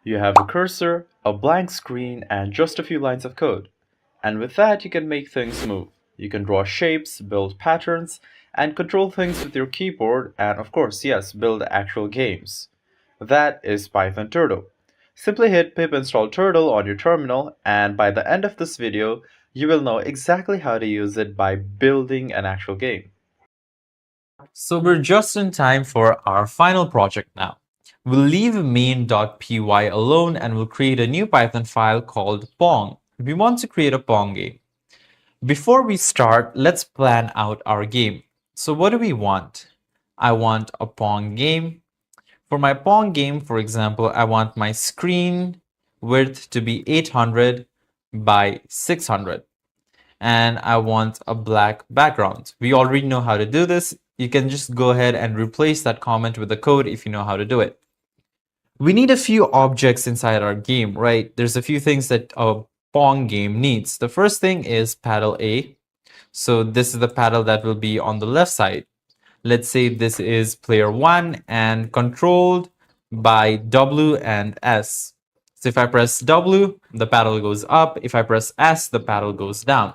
You have a cursor, a blank screen, and just a few lines of code. And with that, you can make things move. You can draw shapes, build patterns, and control things with your keyboard, and of course, yes, build actual games. That is Python Turtle. Simply hit pip install turtle on your terminal, and by the end of this video, you will know exactly how to use it by building an actual game. So we're just in time for our final project now. We'll leave main.py alone and we'll create a new Python file called Pong. We want to create a Pong game. Before we start, let's plan out our game. So what do we want? I want a Pong game. For my Pong game, for example, I want my screen width to be 800 by 600. And I want a black background. We already know how to do this. You can just go ahead and replace that comment with the code if you know how to do it. We need a few objects inside our game, right? There's a few things that a Pong game needs. The first thing is paddle A. So this is the paddle that will be on the left side. Let's say this is player 1 and controlled by W and S. So if I press W, the paddle goes up. If I press S, the paddle goes down.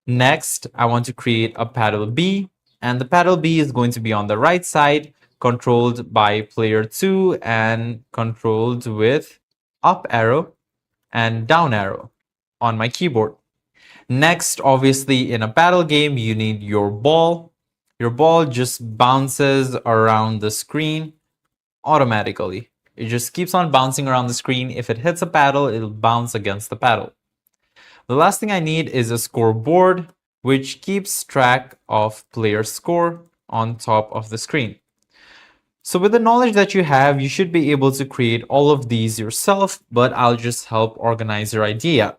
Next, I want to create a paddle B, and the paddle B is going to be on the right side, controlled by player 2 and controlled with up arrow and down arrow on my keyboard. Next, obviously, in a paddle game, you need your ball. Your ball just bounces around the screen automatically. It just keeps on bouncing around the screen. If it hits a paddle, it'll bounce against the paddle. The last thing I need is a scoreboard, which keeps track of player score on top of the screen. So with the knowledge that you have, you should be able to create all of these yourself, but I'll just help organize your idea.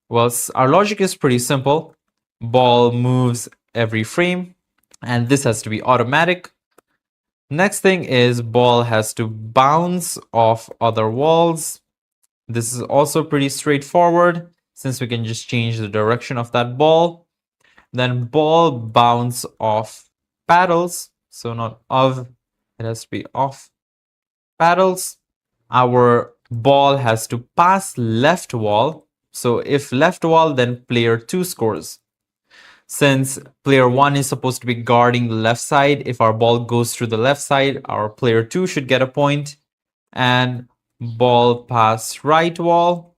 Well, our logic is pretty simple. Ball moves every frame, and this has to be automatic. Next thing is ball has to bounce off other walls. This is also pretty straightforward, since we can just change the direction of that ball. Then ball bounce off paddles, so not of, it has to be off paddles. Our ball has to pass left wall, so if left wall, then player 2 scores. Since player 1 is supposed to be guarding the left side, if our ball goes through the left side, our player 2 should get a point. And ball pass right wall,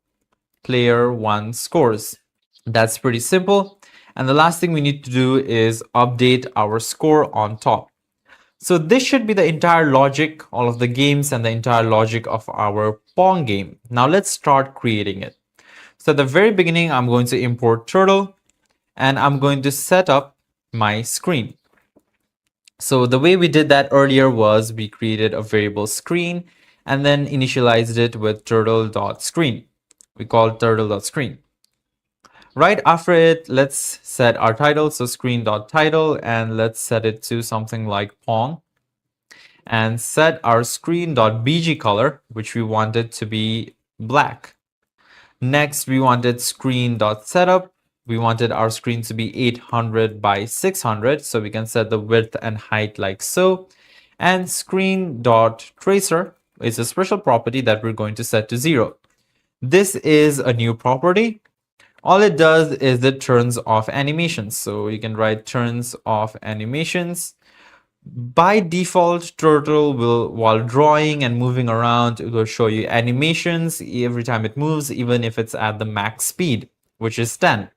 player 1 scores. That's pretty simple. And the last thing we need to do is update our score on top. So this should be the entire logic, all of the games and the entire logic of our Pong game. Now let's start creating it. So at the very beginning, I'm going to import turtle and I'm going to set up my screen. So the way we did that earlier was we created a variable screen and then initialized it with turtle.screen. We call it turtle.screen. Right after it, let's set our title, so screen.title, and let's set it to something like Pong. And set our screen.bg color, which we wanted to be black. Next, we wanted screen.setup. We wanted our screen to be 800 by 600, so we can set the width and height like so. And screen.tracer is a special property that we're going to set to 0. This is a new property. All it does is it turns off animations. So you can write turns off animations. By default, turtle will, while drawing and moving around, it will show you animations every time it moves, even if it's at the max speed, which is 10.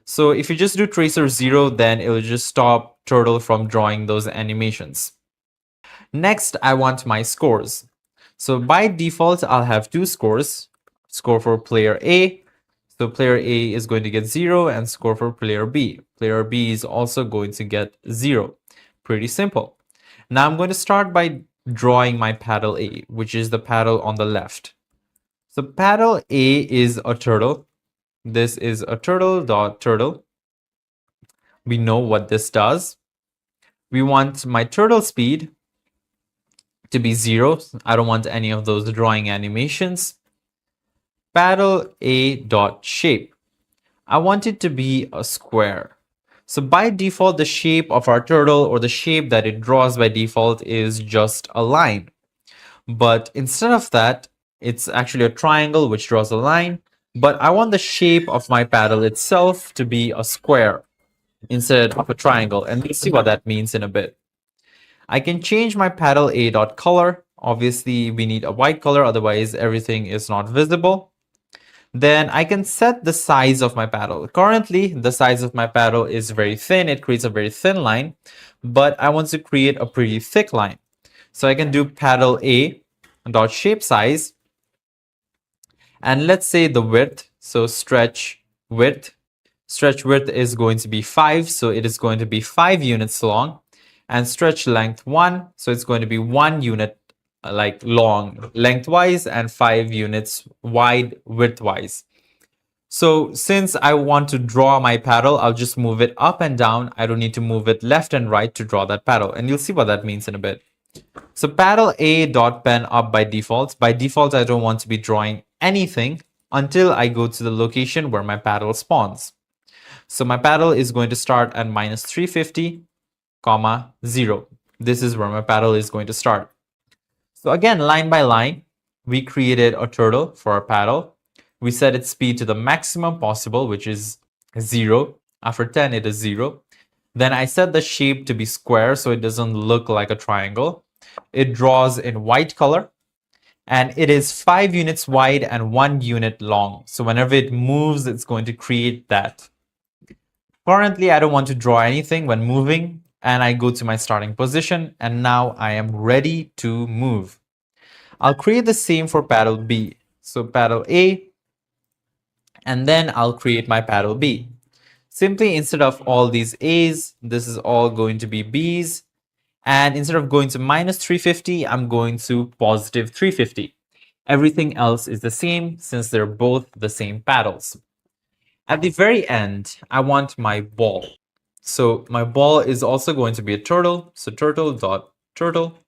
So if you just do tracer 0, then it will just stop turtle from drawing those animations. Next, I want my scores. So by default, I'll have 2 scores. Score for player A. So player A is going to get 0 and score for player B. Player B is also going to get 0. Pretty simple. Now I'm going to start by drawing my paddle A, which is the paddle on the left. So paddle A is a turtle. This is a turtle. We know what this does. We want my turtle speed to be 0. I don't want any of those drawing animations. Paddle A dot shape. I want it to be a square. So by default, the shape of our turtle, or the shape that it draws by default, is just a line. But instead of that, It's actually a triangle which draws a line, but I want the shape of my paddle itself to be a square instead of a triangle, and we'll see what that means in a bit. I can change my paddle A dot color. Obviously, we need a white color, otherwise everything is not visible. Then I can set the size of my paddle. Currently, the size of my paddle is very thin. It creates a very thin line, but I want to create a pretty thick line. So I can do paddle A dot shape size, and let's say the width. So stretch width is going to be 5, so it is going to be 5 units long, and stretch length 1, so it's going to be 1 unit like long lengthwise and 5 units wide widthwise. So since I want to draw my paddle, I'll just move it up and down. I don't need to move it left and right to draw that paddle, and you'll see what that means in a bit. So paddle A dot pen up by default. By default, I don't want to be drawing anything until I go to the location where my paddle spawns. So my paddle is going to start at minus 350, comma 0. This is where my paddle is going to start. So again, line by line, we created a turtle for our paddle. We set its speed to the maximum possible, which is 0. After 10, it is 0. Then I set the shape to be square so it doesn't look like a triangle. It draws in white color, and it is 5 units wide and 1 unit long. So whenever it moves, it's going to create that. Currently, I don't want to draw anything when moving, and I go to my starting position, and now I am ready to move. I'll create the same for paddle B. So paddle A, and then I'll create my paddle B. Simply, instead of all these A's, this is all going to be B's. And instead of going to minus 350, I'm going to positive 350. Everything else is the same since they're both the same paddles. At the very end, I want my ball. So my ball is also going to be a turtle. So turtle dot turtle.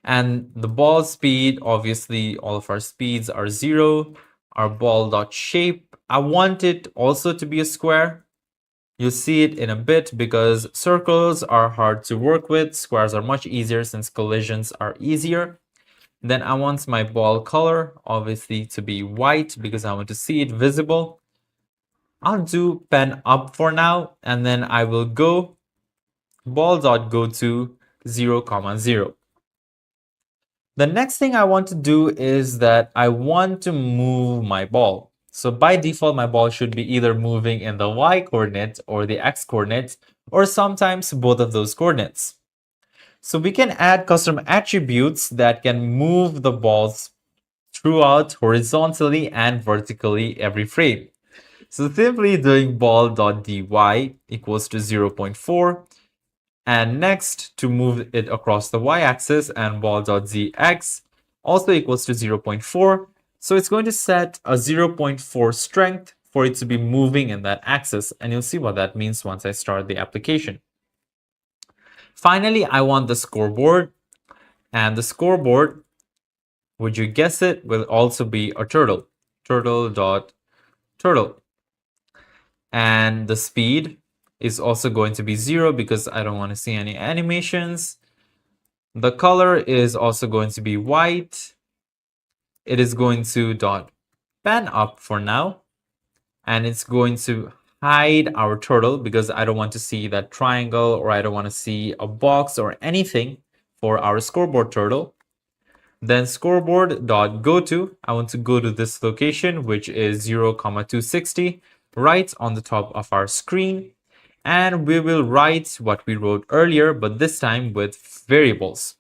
And the ball speed, obviously all of our speeds are 0. Our ball dot shape, I want it also to be a square. You'll see it in a bit because circles are hard to work with. Squares are much easier since collisions are easier. Then I want my ball color, obviously, to be white because I want to see it visible. I'll do pen up for now, and then I will go ball.go to 0, 0. The next thing I want to do is that I want to move my ball. So by default, my ball should be either moving in the y coordinate or the x coordinate, or sometimes both of those coordinates. So we can add custom attributes that can move the balls throughout horizontally and vertically every frame. So simply doing ball.dy equals to 0.4, and next to move it across the y-axis, and ball.zx also equals to 0.4. So it's going to set a 0.4 strength for it to be moving in that axis, and you'll see what that means once I start the application. Finally, I want the scoreboard, and the scoreboard, would you guess it, will also be a turtle. Turtle.turtle. And the speed is also going to be 0 because I don't want to see any animations. The color is also going to be white. It is going to dot pen up for now, and it's going to hide our turtle because I don't want to see that triangle, or I don't want to see a box or anything for our scoreboard turtle. Then scoreboard.goto, I want to go to this location, which is 0, 260, right on the top of our screen. And we will write what we wrote earlier, but this time with variables.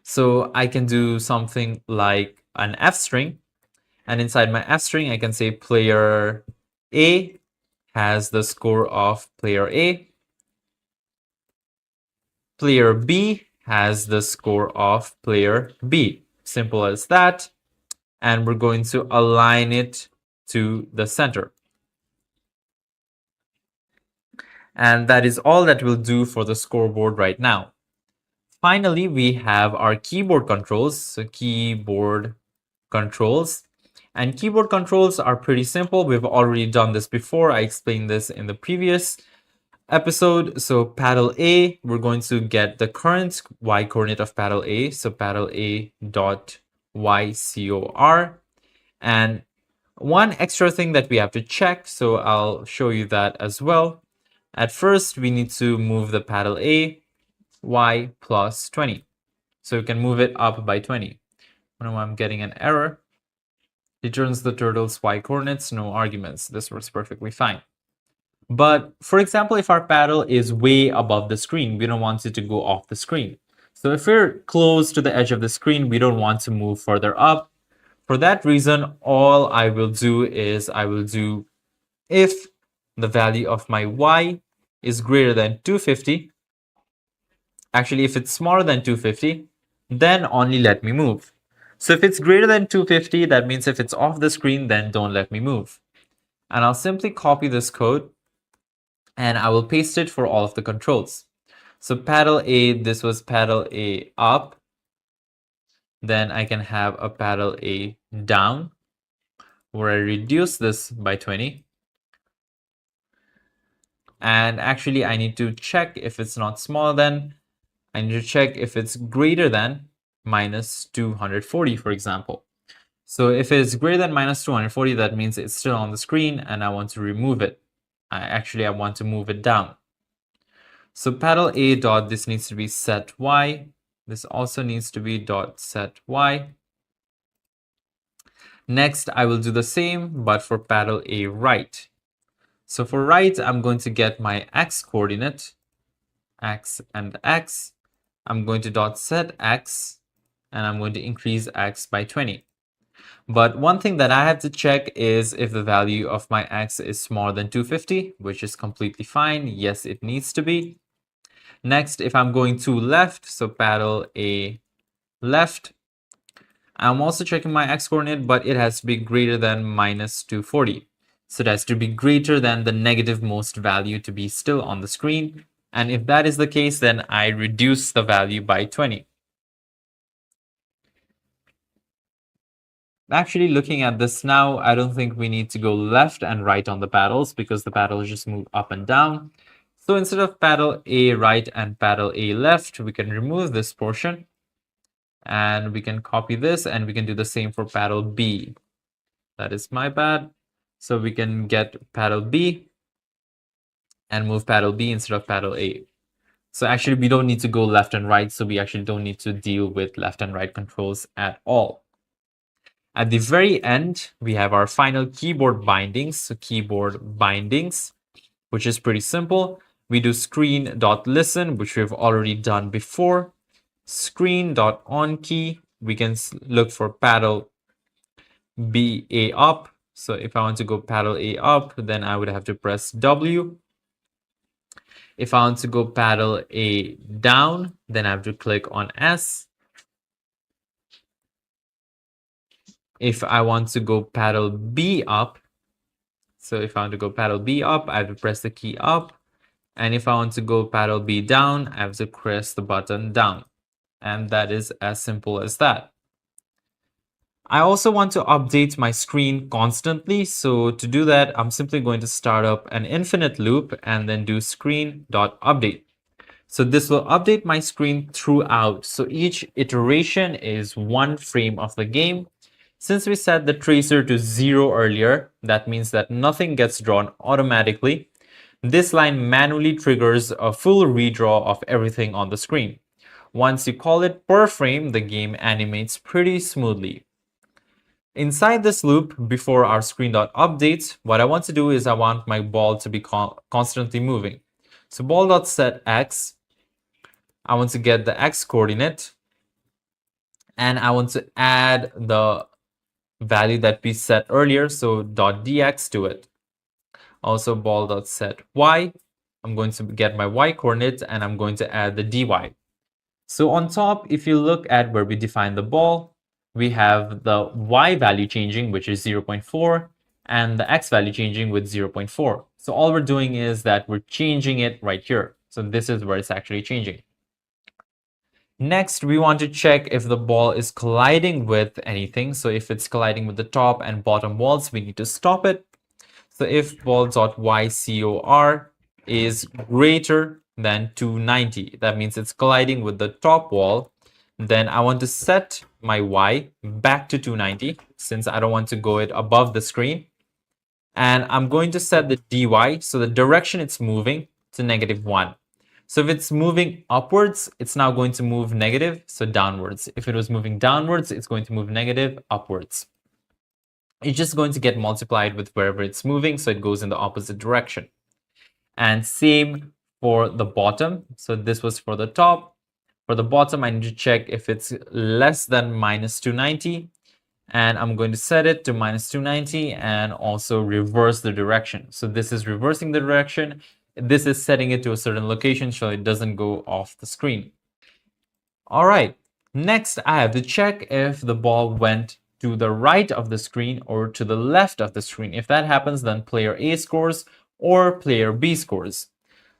So I can do something like an F string, and inside my F string, I can say player A has the score of player A. Player B has the score of player B. Simple as that. And we're going to align it to the center. And that is all that we'll do for the scoreboard right now. Finally, we have our keyboard controls. So keyboard controls. And keyboard controls are pretty simple. We've already done this before. I explained this in the previous episode. So paddle A, we're going to get the current y coordinate of paddle A. So paddle A dot YCOR. And one extra thing that we have to check, so I'll show you that as well. At first, we need to move the paddle A y plus 20. So we can move it up by 20. Now I'm getting an error. Returns the turtle's y coordinates, no arguments. This works perfectly fine. But for example, if our paddle is way above the screen, we don't want it to go off the screen. So if we're close to the edge of the screen, we don't want to move further up. For that reason, all I will do is I will do if the value of my y is greater than 250, actually if it's smaller than 250, then only let me move. So if it's greater than 250, that means if it's off the screen, then don't let me move. And I'll simply copy this code and I will paste it for all of the controls. So paddle A, this was paddle A up. Then I can have a paddle A down where I reduce this by 20. And actually I need to check if it's not smaller than, I need to check if it's greater than minus 240, for example. So if it's greater than minus 240, that means it's still on the screen and I want to remove it. I want to move it down. So paddle A dot, this needs to be set Y. This also needs to be dot set Y. Next, I will do the same, but for paddle A right. So for right, I'm going to get my X coordinate, X and X. I'm going to dot set X, and I'm going to increase X by 20. But one thing that I have to check is if the value of my X is smaller than 250, which is completely fine. Yes, it needs to be. Next, if I'm going to left, so paddle A left, I'm also checking my X coordinate, but it has to be greater than minus 240. So it has to be greater than the negative most value to be still on the screen. And if that is the case, then I reduce the value by 20. Actually, looking at this now, I don't think we need to go left and right on the paddles because the paddles just move up and down. So instead of paddle A right and paddle A left, we can remove this portion and we can copy this and we can do the same for paddle B. That is my bad. So we can get paddle B and move paddle B instead of paddle A. So actually we don't need to go left and right, so we actually don't need to deal with left and right controls at all. At the very end, we have our final keyboard bindings. So keyboard bindings, which is pretty simple. We do screen.listen, which we've already done before. Screen.onKey, we can look for paddle B A up. So if I want to go paddle A up, then I would have to press W. If I want to go paddle A down, then I have to click on S. If I want to go paddle B up, so if I want to go paddle B up, I have to press the key up. And if I want to go paddle B down, I have to press the button down. And that is as simple as that. I also want to update my screen constantly. So to do that, I'm simply going to start up an infinite loop and then do screen.update. So this will update my screen throughout. So each iteration is one frame of the game. Since we set the tracer to 0 earlier, that means that nothing gets drawn automatically. This line manually triggers a full redraw of everything on the screen. Once you call it per frame, the game animates pretty smoothly. Inside this loop, before our screen.updates, what I want to do is I want my ball to be constantly moving. So ball.set x, I want to get the x coordinate, and I want to add the value that we set earlier, so .dx to it. Also ball.set y, I'm going to get my y coordinate and I'm going to add the dy. So on top, if you look at where we define the ball, we have the y value changing, which is 0.4, and the x value changing with 0.4. So all we're doing is that we're changing it right here. So this is where it's actually changing. Next, we want to check if the ball is colliding with anything. So if it's colliding with the top and bottom walls, we need to stop it. So if ball.ycor, is greater than 290. That means it's colliding with the top wall. Then I want to set my y back to 290 since I don't want to go it above the screen. And I'm going to set the dy, so the direction it's moving, to -1. So if it's moving upwards, it's now going to move negative, so downwards. If it was moving downwards, it's going to move negative upwards. It's just going to get multiplied with wherever it's moving, so it goes in the opposite direction. And same for the bottom. So this was for the top. For the bottom, I need to check if it's less than -290. And I'm going to set it to -290 and also reverse the direction. So this is reversing the direction. This is setting it to a certain location so it doesn't go off the screen. All right, next I have to check if the ball went to the right of the screen or to the left of the screen. If that happens, then player A scores or player B scores.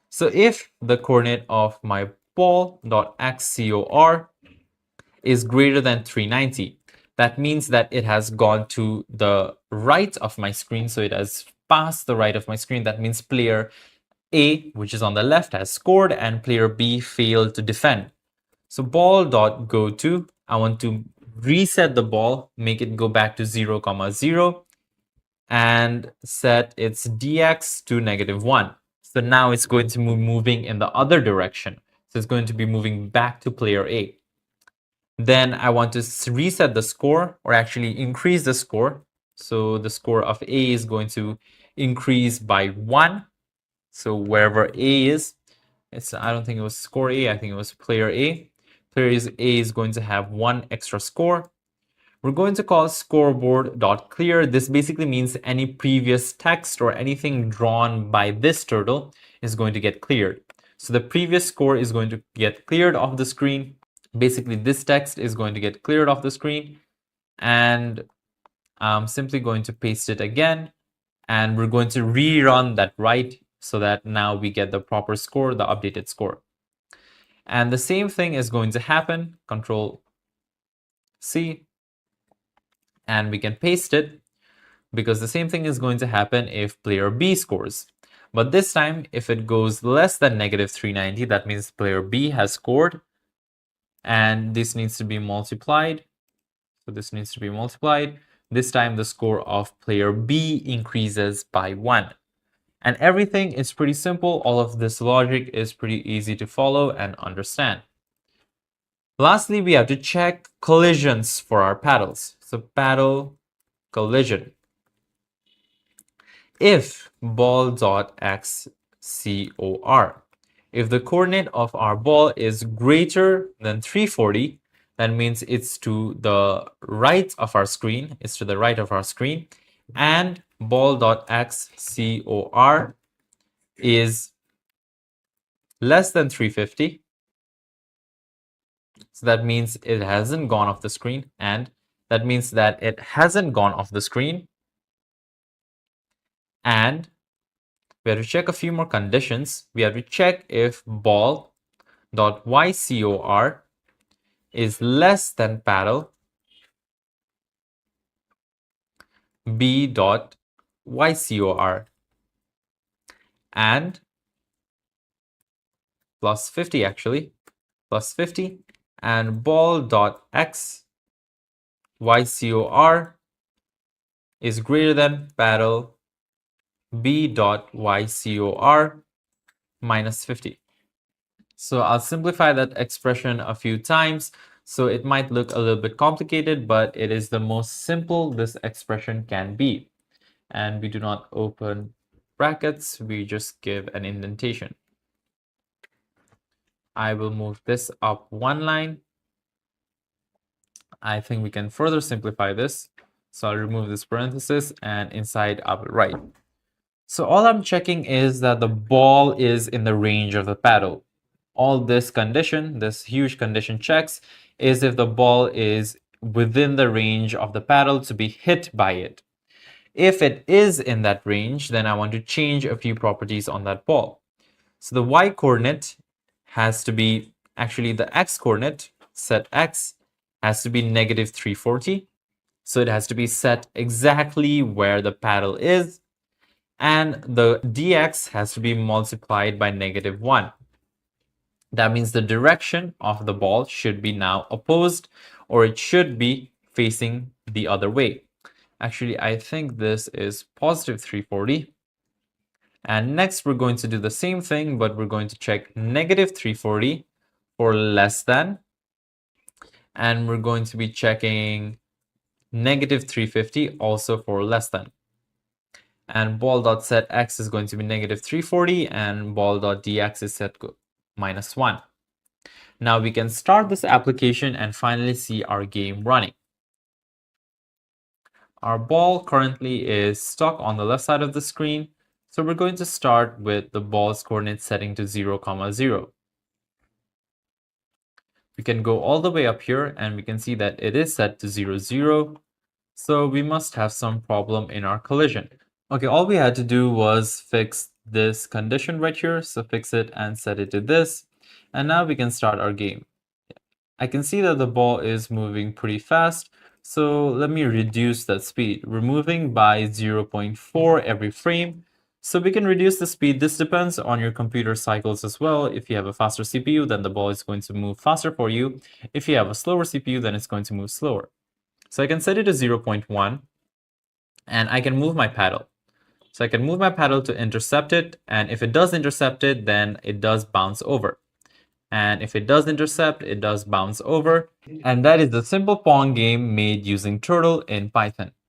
So if the coordinate of my ball.xcor is greater than 390, that means that it has gone to the right of my screen, so it has passed the right of my screen. That means player A, which is on the left, has scored and player B failed to defend. So ball.goto, I want to reset the ball, make it go back to 0, 0, and set its dx to -1. So now it's going to be moving in the other direction. So it's going to be moving back to player A. Then I want to reset the score, or actually increase the score. So the score of A is going to increase by 1. So wherever A is, I don't think it was score A, I think it was player A. Player A is going to have 1 extra score. We're going to call scoreboard.clear. This basically means any previous text or anything drawn by this turtle is going to get cleared. So the previous score is going to get cleared off the screen. Basically, this text is going to get cleared off the screen, and I'm simply going to paste it again, and we're going to rerun that right so that now we get the proper score, the updated score. And the same thing is going to happen, Control C, and we can paste it, because the same thing is going to happen if player B scores. But this time, if it goes less than -390, that means player B has scored, and this needs to be multiplied. So this needs to be multiplied. This time the score of player B increases by 1. And everything is pretty simple. All of this logic is pretty easy to follow and understand. Lastly, we have to check collisions for our paddles. So paddle collision. If ball.xcor, if the coordinate of our ball is greater than 340, that means it's to the right of our screen, and ball.xcor is less than 350. So that means it hasn't gone off the screen, and that means that it hasn't gone off the screen. And we have to check a few more conditions. We have to check if ball.ycor is less than paddle b.ycor, and plus 50 actually, plus 50, and ball.xycor is greater than paddle b.ycor minus 50. So I'll simplify that expression a few times. So it might look a little bit complicated, but it is the most simple this expression can be. And we do not open brackets, we just give an indentation. I will move this up 1 line. I think we can further simplify this. So I'll remove this parenthesis, and inside I will write. So all I'm checking is that the ball is in the range of the paddle. All this condition, this huge condition checks, is if the ball is within the range of the paddle to be hit by it. If it is in that range, then I want to change a few properties on that ball. So the y coordinate has to be, actually the x coordinate, set x, has to be -340. So it has to be set exactly where the paddle is. and the dx has to be multiplied by -1. That means the direction of the ball should be now opposed, or it should be facing the other way. Actually, I think this is positive 340. And next, we're going to do the same thing, but we're going to check negative 340 for less than. And we're going to be checking negative 350 also for less than. And ball.set x is going to be negative 340, and ball.dx is set -1. Now we can start this application and finally see our game running. Our ball currently is stuck on the left side of the screen, so we're going to start with the ball's coordinates setting to 0, 0. We can go all the way up here and we can see that it is set to 0, 0. So we must have some problem in our collision. Okay, all we had to do was fix this condition right here. So fix it and set it to this. And now we can start our game. I can see that the ball is moving pretty fast. So let me reduce that speed. We're moving by 0.4 every frame. So we can reduce the speed. This depends on your computer cycles as well. If you have a faster CPU, then the ball is going to move faster for you. If you have a slower CPU, then it's going to move slower. So I can set it to 0.1 and I can move my paddle. So I can move my paddle to intercept it, and if it does intercept it, then it does bounce over. And if it does intercept, it does bounce over. And that is the simple Pong game made using Turtle in Python.